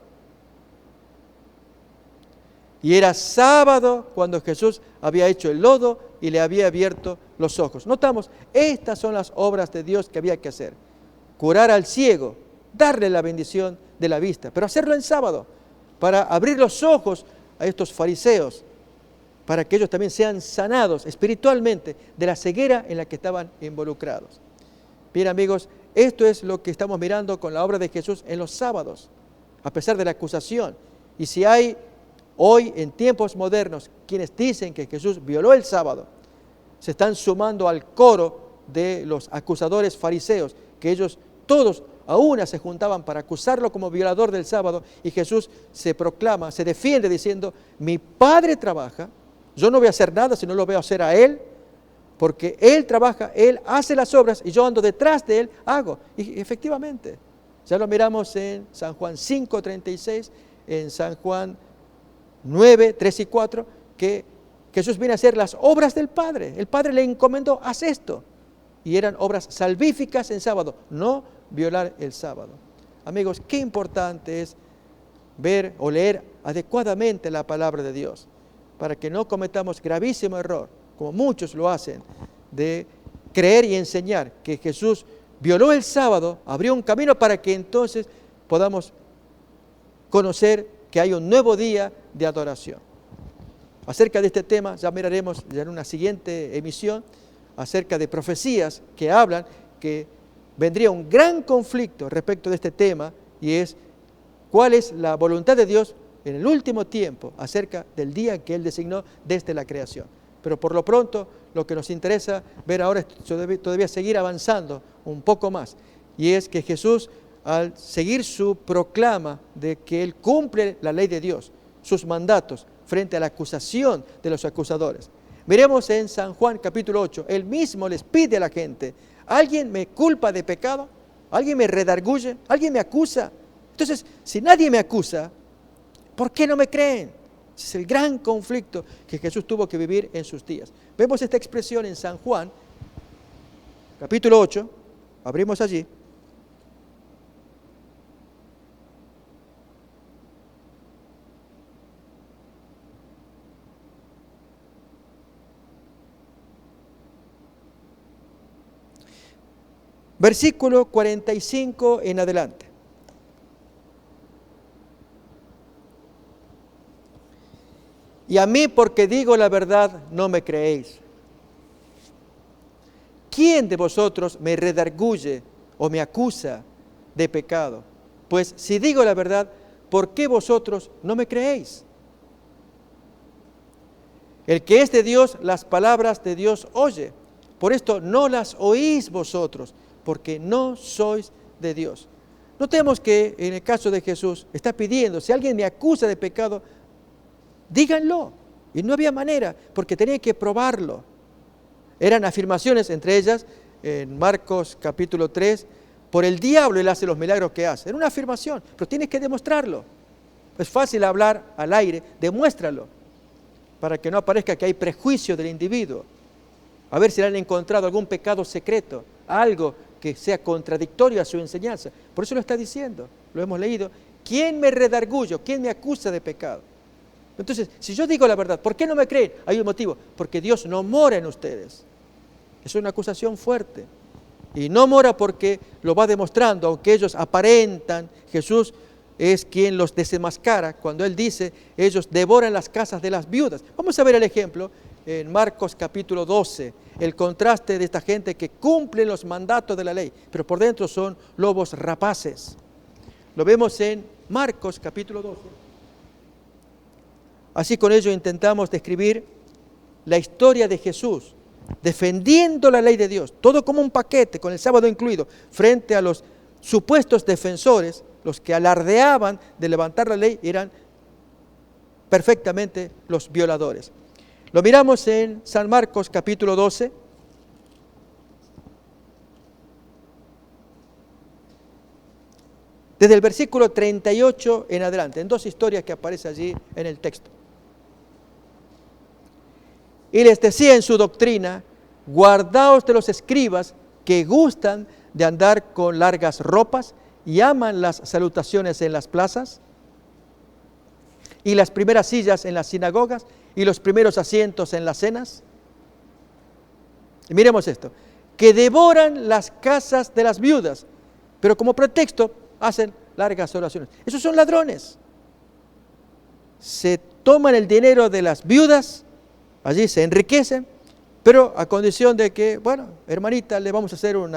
Y era sábado cuando Jesús había hecho el lodo y le había abierto los ojos. Notamos, estas son las obras de Dios que había que hacer. Curar al ciego, darle la bendición de la vista, pero hacerlo en sábado, para abrir los ojos a estos fariseos, para que ellos también sean sanados espiritualmente de la ceguera en la que estaban involucrados. Bien, amigos, esto es lo que estamos mirando con la obra de Jesús en los sábados, a pesar de la acusación. Y si hay hoy, en tiempos modernos, quienes dicen que Jesús violó el sábado, se están sumando al coro de los acusadores fariseos, que ellos todos a una se juntaban para acusarlo como violador del sábado, y Jesús se proclama, se defiende diciendo: mi Padre trabaja, yo no voy a hacer nada si no lo veo hacer a Él, porque Él trabaja, Él hace las obras y yo ando detrás de Él, hago. Y efectivamente, ya lo miramos en San Juan 5:36, en San Juan 9, 3 y 4, que Jesús viene a hacer las obras del Padre. El Padre le encomendó: haz esto. Y eran obras salvíficas en sábado, no violar el sábado. Amigos, qué importante es ver o leer adecuadamente la palabra de Dios, para que no cometamos gravísimo error, como muchos lo hacen, de creer y enseñar que Jesús violó el sábado, abrió un camino para que entonces podamos conocer que hay un nuevo día de adoración. Acerca de este tema ya miraremos ya en una siguiente emisión, acerca de profecías que hablan que vendría un gran conflicto respecto de este tema, y es cuál es la voluntad de Dios en el último tiempo acerca del día que Él designó desde la creación. Pero por lo pronto lo que nos interesa ver ahora es todavía seguir avanzando un poco más, y es que Jesús, al seguir su proclama de que Él cumple la ley de Dios, sus mandatos, frente a la acusación de los acusadores. Miremos en San Juan capítulo 8, Él mismo les pide a la gente: ¿alguien me culpa de pecado? ¿Alguien me redarguye? ¿Alguien me acusa? Entonces, si nadie me acusa, ¿por qué no me creen? Ese es el gran conflicto que Jesús tuvo que vivir en sus días. Vemos esta expresión en San Juan capítulo 8, abrimos allí. Versículo 45 en adelante. Y a mí, porque digo la verdad, no me creéis. ¿Quién de vosotros me redarguye o me acusa de pecado? Pues si digo la verdad, ¿por qué vosotros no me creéis? El que es de Dios, las palabras de Dios oye. Por esto no las oís vosotros, porque no sois de Dios. Notemos que en el caso de Jesús está pidiendo: si alguien me acusa de pecado, díganlo. Y no había manera, porque tenían que probarlo. Eran afirmaciones, entre ellas, en Marcos capítulo 3, por el diablo Él hace los milagros que hace. Era una afirmación, pero tienes que demostrarlo. Es fácil hablar al aire, demuéstralo, para que no aparezca que hay prejuicio del individuo. A ver si le han encontrado algún pecado secreto, algo que sea contradictorio a su enseñanza. Por eso lo está diciendo, lo hemos leído: ¿quién me redarguye? ¿Quién me acusa de pecado? Entonces, si yo digo la verdad, ¿por qué no me creen? Hay un motivo: porque Dios no mora en ustedes. Es una acusación fuerte. Y no mora porque lo va demostrando, aunque ellos aparentan. Jesús es quien los desenmascara cuando Él dice: ellos devoran las casas de las viudas. Vamos a ver el ejemplo en Marcos capítulo 12, el contraste de esta gente que cumple los mandatos de la ley, pero por dentro son lobos rapaces. Lo vemos en Marcos capítulo 12. Así con ello intentamos describir la historia de Jesús, defendiendo la ley de Dios, todo como un paquete, con el sábado incluido, frente a los supuestos defensores, los que alardeaban de levantar la ley, eran perfectamente los violadores. Lo miramos en San Marcos capítulo 12. Desde el versículo 38 en adelante, en dos historias que aparecen allí en el texto. Y les decía en su doctrina: guardaos de los escribas que gustan de andar con largas ropas y aman las salutaciones en las plazas y las primeras sillas en las sinagogas y los primeros asientos en las cenas? Y miremos esto, que devoran las casas de las viudas, pero como pretexto hacen largas oraciones. Esos son ladrones. Se toman el dinero de las viudas, allí se enriquecen, pero a condición de que, bueno, hermanita, le vamos a hacer un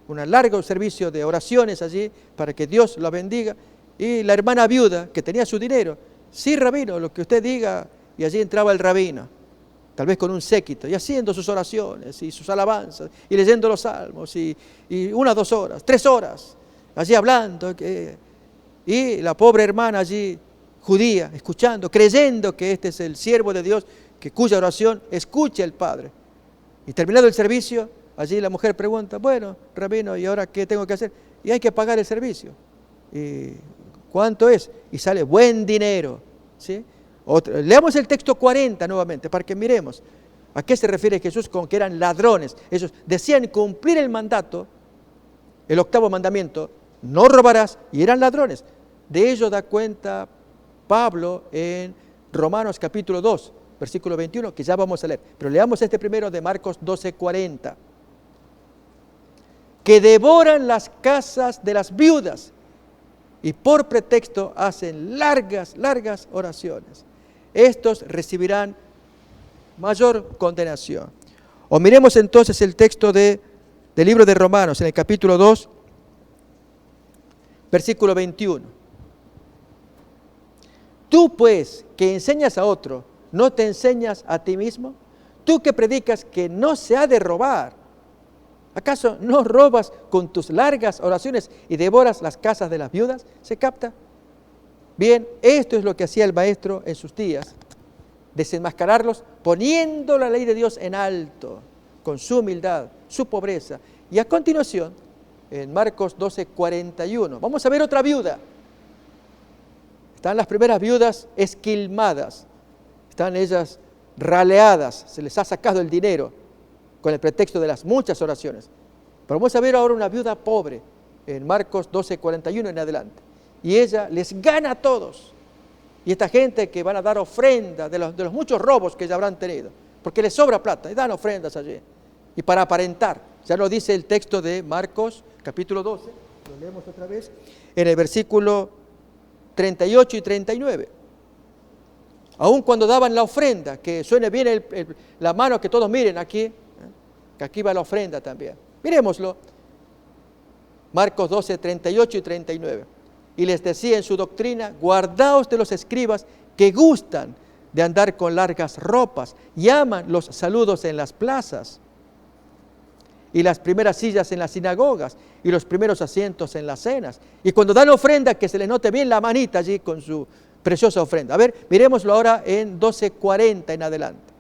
largo servicio de oraciones allí para que Dios la bendiga. Y la hermana viuda, que tenía su dinero, sí, rabino, lo que usted diga, y allí entraba el rabino, tal vez con un séquito, y haciendo sus oraciones y sus alabanzas, y leyendo los salmos, y 1, 2 horas, 3 horas, allí hablando, y la pobre hermana allí, judía, escuchando, creyendo que este es el siervo de Dios, cuya oración escucha el Padre. Y terminado el servicio, allí la mujer pregunta, bueno, rabino, ¿y ahora qué tengo que hacer? Y hay que pagar el servicio. ¿Y cuánto es? Y sale buen dinero, ¿sí? Leamos el texto 40 nuevamente para que miremos a qué se refiere Jesús con que eran ladrones. Ellos decían cumplir el mandato, el 8º mandamiento, no robarás, y eran ladrones. De ello da cuenta Pablo en Romanos capítulo 2, versículo 21, que ya vamos a leer. Pero leamos este primero de Marcos 12:40. Que devoran las casas de las viudas y por pretexto hacen largas oraciones. Estos recibirán mayor condenación. O miremos entonces el texto del libro de Romanos, en el capítulo 2, versículo 21. Tú pues, que enseñas a otro, ¿no te enseñas a ti mismo? Tú que predicas que no se ha de robar, ¿acaso no robas con tus largas oraciones y devoras las casas de las viudas? ¿Se capta? Bien, esto es lo que hacía el maestro en sus días, desenmascararlos poniendo la ley de Dios en alto, con su humildad, su pobreza. Y a continuación, en Marcos 12:41, vamos a ver otra viuda. Están las primeras viudas esquilmadas, están ellas raleadas, se les ha sacado el dinero con el pretexto de las muchas oraciones. Pero vamos a ver ahora una viuda pobre, en Marcos 12:41 en adelante. Y ella les gana a todos. Y esta gente que van a dar ofrenda de los muchos robos que ya habrán tenido, porque les sobra plata, y dan ofrendas allí. Y para aparentar, ya lo dice el texto de Marcos capítulo 12, lo leemos otra vez, en el versículo 38 y 39. Aun cuando daban la ofrenda, que suene bien la mano, que todos miren aquí, que aquí va la ofrenda también. Miremoslo. Marcos 12, 38 y 39. Y les decía en su doctrina, guardaos de los escribas que gustan de andar con largas ropas y aman los saludos en las plazas y las primeras sillas en las sinagogas y los primeros asientos en las cenas. Y cuando dan ofrenda, que se les note bien la manita allí con su preciosa ofrenda. A ver, miremoslo ahora en 12:40 en adelante.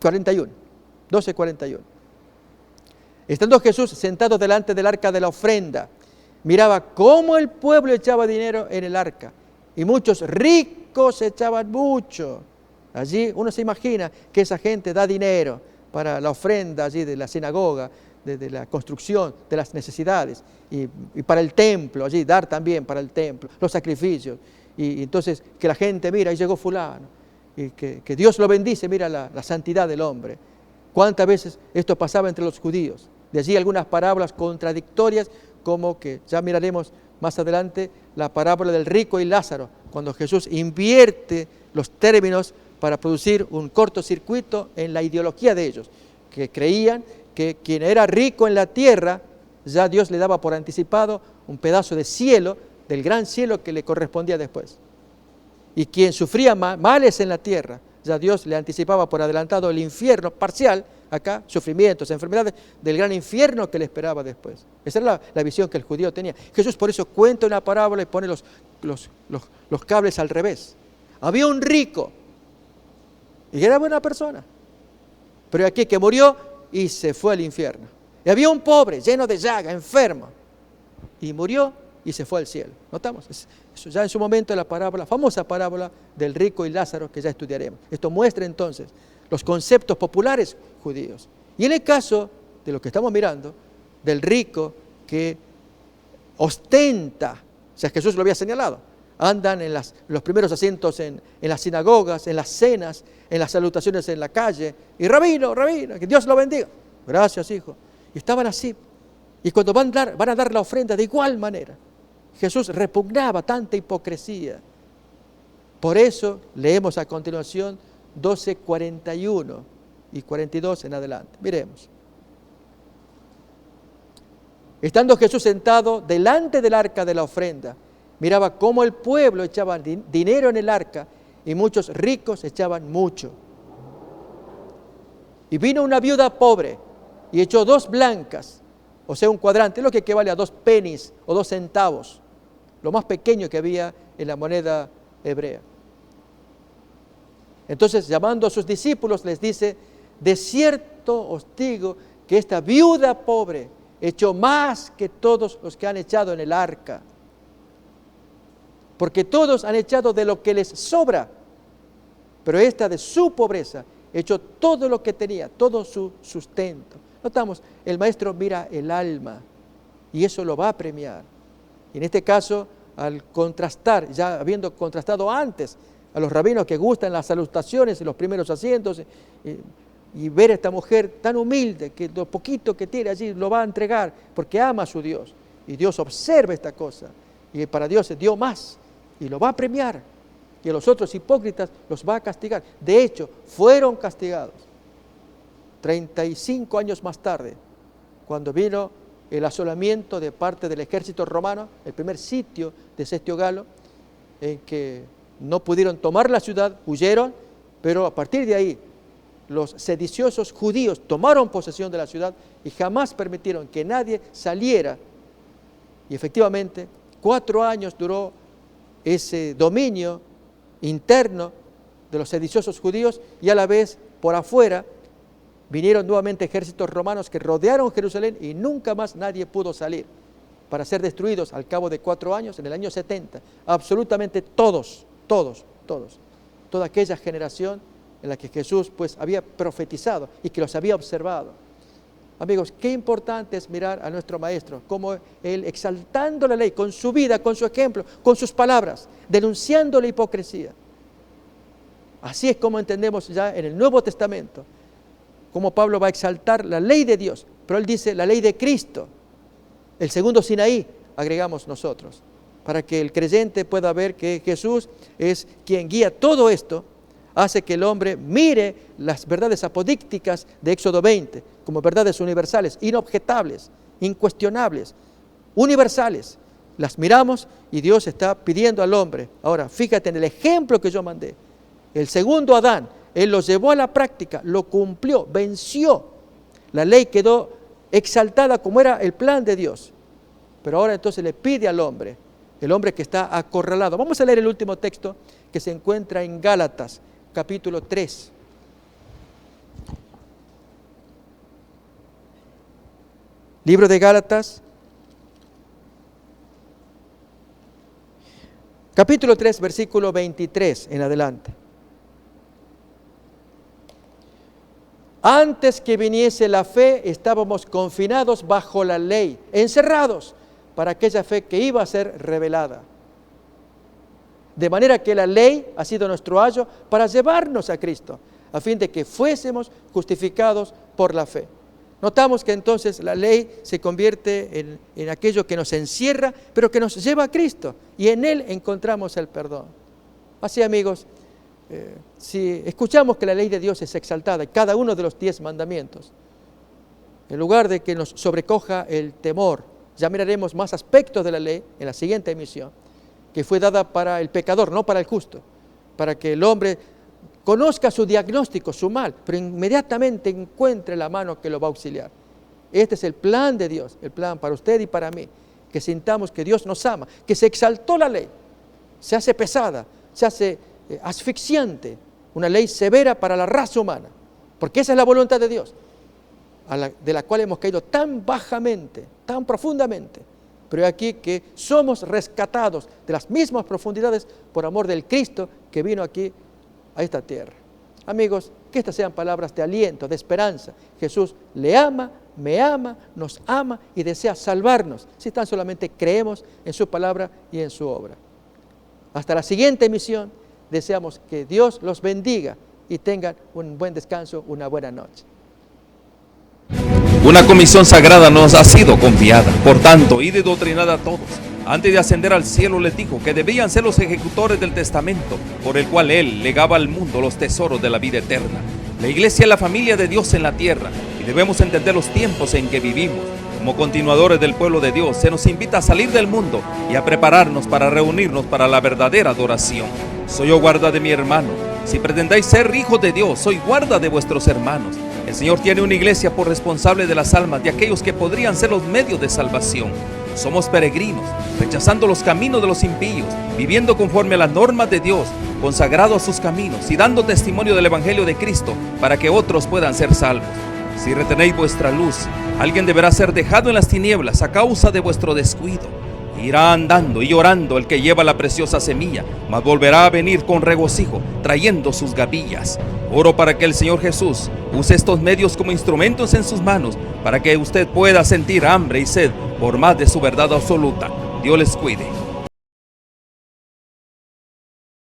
41. 12:41. Estando Jesús sentado delante del arca de la ofrenda, miraba cómo el pueblo echaba dinero en el arca, y muchos ricos echaban mucho. Allí uno se imagina que esa gente da dinero para la ofrenda allí de la sinagoga, de la construcción, de las necesidades, y para el templo, allí dar también para el templo, los sacrificios. Y entonces que la gente mira, ahí llegó fulano, y que Dios lo bendice, mira la santidad del hombre. ¿Cuántas veces esto pasaba entre los judíos? De allí algunas parábolas contradictorias, como que ya miraremos más adelante la parábola del rico y Lázaro, cuando Jesús invierte los términos para producir un cortocircuito en la ideología de ellos, que creían que quien era rico en la tierra, ya Dios le daba por anticipado un pedazo de cielo, del gran cielo que le correspondía después. Y quien sufría males en la tierra, ya Dios le anticipaba por adelantado el infierno parcial, acá, sufrimientos, enfermedades, del gran infierno que le esperaba después. Esa era la visión que el judío tenía. Jesús por eso cuenta una parábola y pone los cables al revés. Había un rico, y era buena persona, pero aquí que murió y se fue al infierno. Y había un pobre, lleno de llaga, enfermo, y murió y se fue al cielo. ¿Notamos? Eso ya en su momento la parábola, famosa parábola del rico y Lázaro, que ya estudiaremos. Esto muestra entonces los conceptos populares judíos. Y en el caso de lo que estamos mirando, del rico que ostenta, o sea, Jesús lo había señalado, andan en los primeros asientos en las sinagogas, en las cenas, en las salutaciones en la calle. Y rabino, que Dios lo bendiga. Gracias, hijo. Y estaban así. Y cuando van a dar la ofrenda de igual manera. Jesús repugnaba tanta hipocresía. Por eso leemos a continuación 12:41 y 42 en adelante. Miremos. Estando Jesús sentado delante del arca de la ofrenda, miraba cómo el pueblo echaba dinero en el arca y muchos ricos echaban mucho. Y vino una viuda pobre y echó 2 blancas, o sea, un cuadrante, lo que equivale a 2 pennies o 2 centavos, lo más pequeño que había en la moneda hebrea. Entonces, llamando a sus discípulos, les dice: de cierto os digo que esta viuda pobre echó más que todos los que han echado en el arca, porque todos han echado de lo que les sobra, pero esta de su pobreza echó todo lo que tenía, todo su sustento. Notamos, el maestro mira el alma y eso lo va a premiar. Y en este caso, al contrastar, ya habiendo contrastado antes a los rabinos que gustan las salutaciones y los primeros asientos, y ver a esta mujer tan humilde que lo poquito que tiene allí lo va a entregar porque ama a su Dios. Y Dios observa esta cosa y para Dios se dio más y lo va a premiar. Y a los otros hipócritas los va a castigar. De hecho, fueron castigados 35 años más tarde, cuando vino el asolamiento de parte del ejército romano, el primer sitio de Sestio Galo, en que no pudieron tomar la ciudad, huyeron, pero a partir de ahí los sediciosos judíos tomaron posesión de la ciudad y jamás permitieron que nadie saliera. Y efectivamente, 4 años duró ese dominio interno de los sediciosos judíos y a la vez por afuera vinieron nuevamente ejércitos romanos que rodearon Jerusalén y nunca más nadie pudo salir para ser destruidos al cabo de 4 años, en el año 70. Absolutamente todos, toda aquella generación en la que Jesús pues había profetizado y que los había observado. Amigos, qué importante es mirar a nuestro Maestro, como Él exaltando la ley con su vida, con su ejemplo, con sus palabras, denunciando la hipocresía. Así es como entendemos ya en el Nuevo Testamento, cómo Pablo va a exaltar la ley de Dios, pero él dice la ley de Cristo, el segundo Sinaí, agregamos nosotros, para que el creyente pueda ver que Jesús es quien guía todo esto, hace que el hombre mire las verdades apodícticas de Éxodo 20 como verdades universales, inobjetables, incuestionables, universales. Las miramos y Dios está pidiendo al hombre. Ahora, fíjate en el ejemplo que yo mandé. El segundo Adán, él lo llevó a la práctica, lo cumplió, venció. La ley quedó exaltada como era el plan de Dios. Pero ahora entonces le pide al hombre, el hombre que está acorralado. Vamos a leer el último texto que se encuentra en Gálatas, capítulo 3. Libro de Gálatas, capítulo 3, versículo 23 en adelante. Antes que viniese la fe, estábamos confinados bajo la ley, encerrados para aquella fe que iba a ser revelada. De manera que la ley ha sido nuestro ayo para llevarnos a Cristo, a fin de que fuésemos justificados por la fe. Notamos que entonces la ley se convierte en aquello que nos encierra, pero que nos lleva a Cristo, y en Él encontramos el perdón. Así, amigos, si escuchamos que la ley de Dios es exaltada, cada uno de los 10 mandamientos, en lugar de que nos sobrecoja el temor, ya miraremos más aspectos de la ley en la siguiente emisión, que fue dada para el pecador, no para el justo, para que el hombre conozca su diagnóstico, su mal, pero inmediatamente encuentre la mano que lo va a auxiliar. Este es el plan de Dios, el plan para usted y para mí, que sintamos que Dios nos ama, que se exaltó la ley, se hace pesada, se hace asfixiante, una ley severa para la raza humana, porque esa es la voluntad de Dios, de la cual hemos caído tan bajamente, tan profundamente, pero aquí que somos rescatados de las mismas profundidades por amor del Cristo que vino aquí a esta tierra. Amigos, que estas sean palabras de aliento, de esperanza. Jesús le ama, me ama, nos ama y desea salvarnos, si tan solamente creemos en su palabra y en su obra. Hasta la siguiente emisión, deseamos que Dios los bendiga y tengan un buen descanso, una buena noche. Una comisión sagrada nos ha sido confiada. Por tanto, id y doctrinad a todos. Antes de ascender al cielo les dijo que debían ser los ejecutores del testamento por el cual Él legaba al mundo los tesoros de la vida eterna. La iglesia es la familia de Dios en la tierra y debemos entender los tiempos en que vivimos. Como continuadores del pueblo de Dios, se nos invita a salir del mundo y a prepararnos para reunirnos para la verdadera adoración. Soy yo guarda de mi hermano. Si pretendáis ser hijos de Dios, soy guarda de vuestros hermanos. El Señor tiene una iglesia por responsable de las almas de aquellos que podrían ser los medios de salvación. Somos peregrinos, rechazando los caminos de los impíos, viviendo conforme a las normas de Dios, consagrados a sus caminos y dando testimonio del Evangelio de Cristo para que otros puedan ser salvos. Si retenéis vuestra luz, alguien deberá ser dejado en las tinieblas a causa de vuestro descuido. Irá andando y llorando el que lleva la preciosa semilla, mas volverá a venir con regocijo, trayendo sus gavillas. Oro para que el Señor Jesús use estos medios como instrumentos en sus manos, para que usted pueda sentir hambre y sed por más de su verdad absoluta. Dios les cuide.